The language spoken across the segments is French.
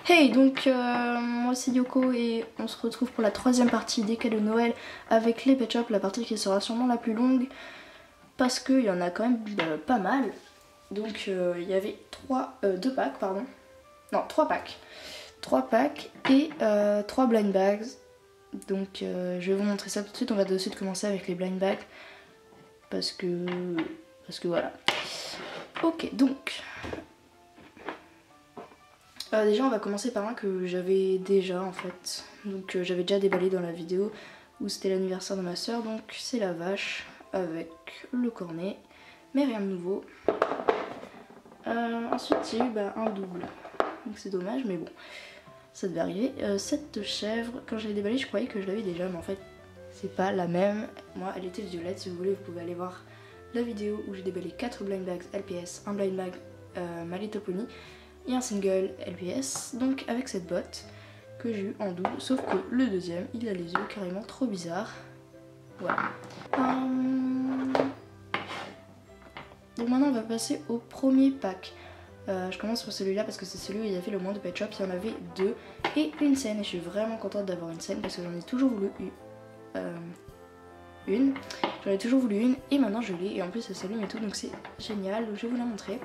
Hey, donc moi c'est Yoko et on se retrouve pour la troisième partie des cadeaux de Noël avec les Pet Shop, la partie qui sera sûrement la plus longue parce qu'il y en a quand même pas mal. Donc il y avait 3 packs. 3 packs et 3 blind bags. Donc je vais vous montrer ça tout de suite. On va de suite commencer avec les blind bags parce que voilà. Ok, donc déjà on va commencer par un que j'avais déjà en fait. Donc j'avais déjà déballé dans la vidéo où c'était l'anniversaire de ma soeur. Donc c'est la vache avec le cornet, mais rien de nouveau. Ensuite il y a eu un double. Donc c'est dommage mais bon, ça devait arriver. Cette chèvre, quand je l'ai déballée je croyais que je l'avais déjà, mais en fait c'est pas la même. Moi elle était violette, si vous voulez vous pouvez aller voir la vidéo où j'ai déballé 4 blind bags LPS, un blind bag My Little Pony et un single LPS, donc avec cette botte que j'ai eu en double, sauf que le deuxième il a les yeux carrément trop bizarres. Voilà. Donc maintenant on va passer au premier pack. Je commence par celui-là parce que c'est celui où il y avait le moins de Pet Shop. Il y en avait 2 et une scène, et je suis vraiment contente d'avoir une scène parce que j'en ai toujours voulu une. J'en ai toujours voulu une et maintenant je l'ai, et en plus elle s'allume et tout, donc c'est génial. Donc je vais vous la montrer.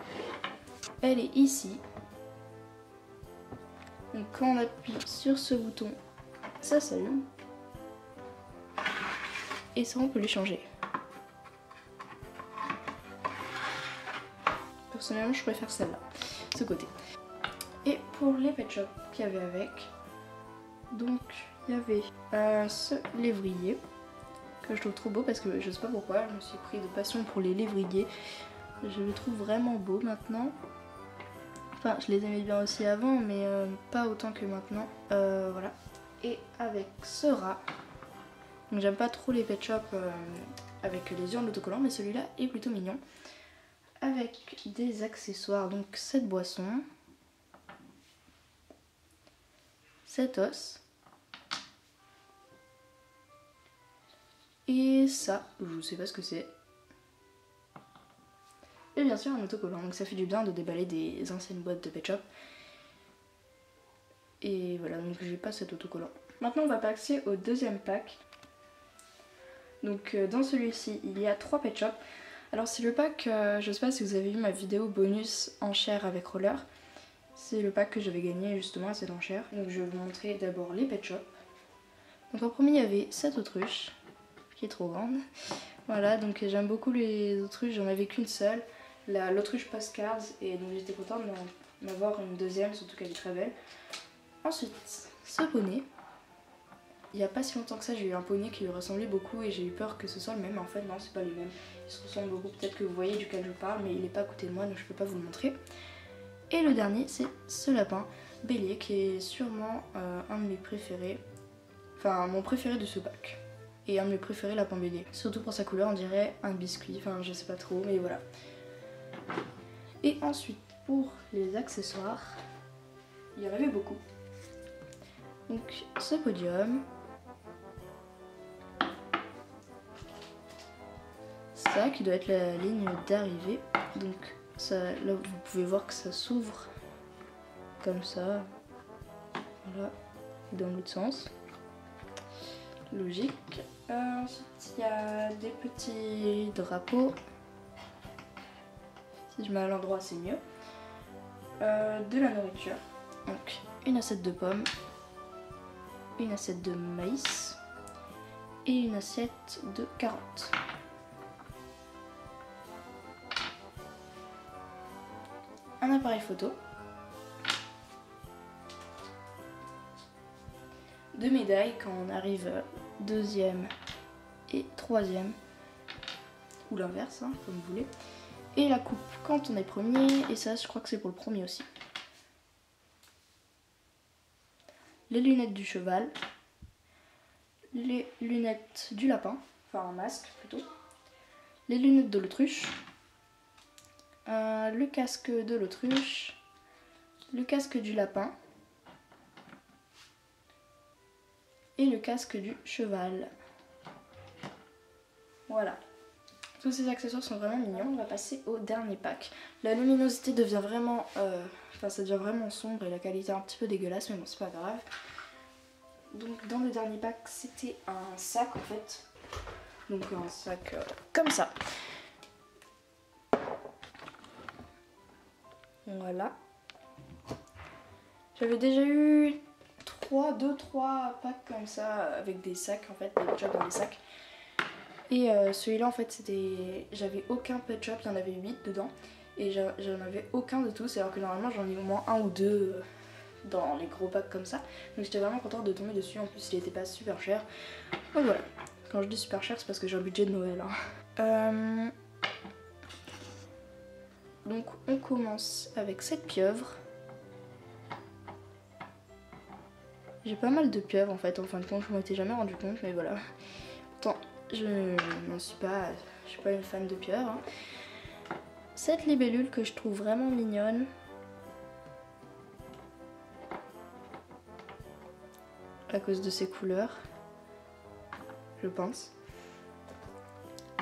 Elle est ici. Donc quand on appuie sur ce bouton, ça s'allume. Et ça on peut les changer. Personnellement je préfère celle-là, ce côté. Et pour les Pet Shop qu'il y avait avec, donc il y avait ce lévrier que je trouve trop beau parce que je sais pas pourquoi, je me suis pris de passion pour les lévriers. Je le trouve vraiment beau maintenant. Enfin, je les aimais bien aussi avant, mais pas autant que maintenant. Voilà. Et avec ce rat. Donc j'aime pas trop les Pet Shop avec les yeux en autocollant, mais celui-là est plutôt mignon. Avec des accessoires, donc cette boisson, cet os, et ça, je sais pas ce que c'est. Et bien sûr un autocollant, donc ça fait du bien de déballer des anciennes boîtes de Pet Shop. Et voilà, donc j'ai pas cet autocollant. Maintenant on va passer au deuxième pack. Donc dans celui-ci il y a 3 Pet Shop. Alors c'est le pack, je sais pas si vous avez vu ma vidéo bonus enchère avec roller. C'est le pack que j'avais gagné justement à cette enchère. Donc je vais vous montrer d'abord les Pet Shop. Donc en premier il y avait cette autruche qui est trop grande. Voilà, donc j'aime beaucoup les autruches, j'en avais qu'une seule. L'autruche postcards, et donc j'étais contente d'en avoir une deuxième, surtout qu'elle est très belle. Ensuite, ce poney. Il n'y a pas si longtemps que ça, j'ai eu un poney qui lui ressemblait beaucoup et j'ai eu peur que ce soit le même. En fait, non, c'est pas le même. Il se ressemble beaucoup, peut-être que vous voyez duquel je parle, mais il n'est pas à côté de moi, donc je peux pas vous le montrer. Et le dernier, c'est ce lapin bélier qui est sûrement un de mes préférés. Enfin, mon préféré de ce pack. Et un de mes préférés, lapin bélier. Surtout pour sa couleur, on dirait un biscuit. Enfin, je sais pas trop, mais voilà. Et ensuite, pour les accessoires, il y en avait beaucoup. Donc, ce podium. Ça qui doit être la ligne d'arrivée, donc ça, là vous pouvez voir que ça s'ouvre comme ça, voilà, et dans l'autre sens, logique. Ensuite il y a des petits drapeaux, si je mets à l'endroit c'est mieux, de la nourriture, donc une assiette de pommes, une assiette de maïs et une assiette de carottes. Un appareil photo, 2 médailles quand on arrive deuxième et troisième, ou l'inverse, hein, comme vous voulez, et la coupe quand on est premier, et ça je crois que c'est pour le premier aussi. Les lunettes du cheval, les lunettes du lapin, enfin un masque plutôt, les lunettes de l'autruche, le casque de l'autruche, le casque du lapin et le casque du cheval. Voilà. Tous ces accessoires sont vraiment mignons. On va passer au dernier pack. La luminosité devient vraiment... Enfin, ça devient vraiment sombre et la qualité est un petit peu dégueulasse, mais bon, c'est pas grave. Donc dans le dernier pack, c'était un sac en fait. Donc un sac comme ça. Voilà. J'avais déjà eu 2-3 packs comme ça avec des sacs en fait, des pet shops dans des sacs. Et celui-là en fait c'était... J'avais aucun pet shop, il y en avait 8 dedans. Et j'en avais aucun de tous, alors que normalement j'en ai au moins 1 ou 2 dans les gros packs comme ça. Donc j'étais vraiment contente de tomber dessus, en plus il était pas super cher. Donc voilà, quand je dis super cher c'est parce que j'ai un budget de Noël. Hein. Donc on commence avec cette pieuvre. J'ai pas mal de pieuvres en fait, en fin de compte, je m'en étais jamais rendu compte, mais voilà. Pourtant, je suis pas une fan de pieuvres. Hein. Cette libellule que je trouve vraiment mignonne. À cause de ses couleurs, je pense.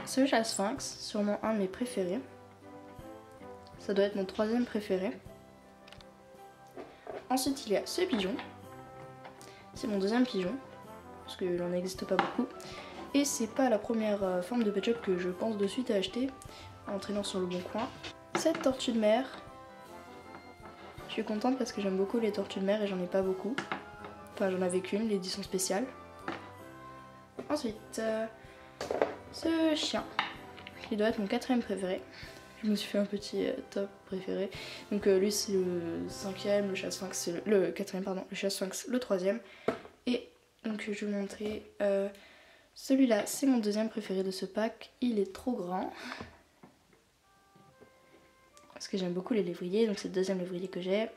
Ce chat sphinx, sûrement un de mes préférés. Ça doit être mon 3e préféré. Ensuite, il y a ce pigeon. C'est mon 2e pigeon, parce qu'il n'en existe pas beaucoup. Et c'est pas la première forme de pet shop que je pense de suite à acheter, en traînant sur le bon coin. Cette tortue de mer. Je suis contente parce que j'aime beaucoup les tortues de mer et j'en ai pas beaucoup. Enfin, j'en avais qu'une, l'édition spéciale. Ensuite, ce chien, qui doit être mon 4e préféré. Je me suis fait un petit top préféré. Donc lui c'est le 5e, le chat sphinx c'est le 4e, pardon, le chat sphinx le 3e. Et donc je vais vous montrer, celui-là c'est mon 2e préféré de ce pack. Il est trop grand. Parce que j'aime beaucoup les lévriers, donc c'est le 2e lévrier que j'ai.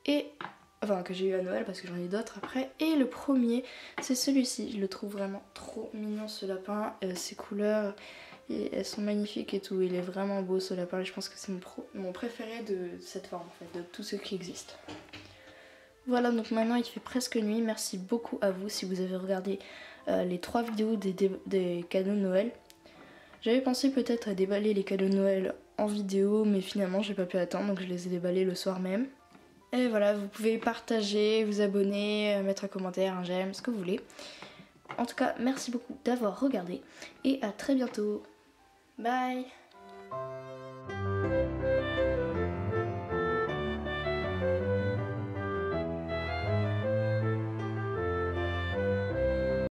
Et... Enfin, que j'ai eu à Noël parce que j'en ai d'autres après. Et le premier, c'est celui-ci. Je le trouve vraiment trop mignon ce lapin. Ses couleurs, elles sont magnifiques et tout. Il est vraiment beau ce lapin. Et je pense que c'est mon préféré de cette forme en fait, de tous ceux qui existent. Voilà, donc maintenant il fait presque nuit. Merci beaucoup à vous si vous avez regardé les 3 vidéos des cadeaux de Noël. J'avais pensé peut-être à déballer les cadeaux de Noël en vidéo, mais finalement j'ai pas pu attendre, donc je les ai déballés le soir même. Et voilà, vous pouvez partager, vous abonner, mettre un commentaire, un j'aime, ce que vous voulez. En tout cas, merci beaucoup d'avoir regardé et à très bientôt. Bye!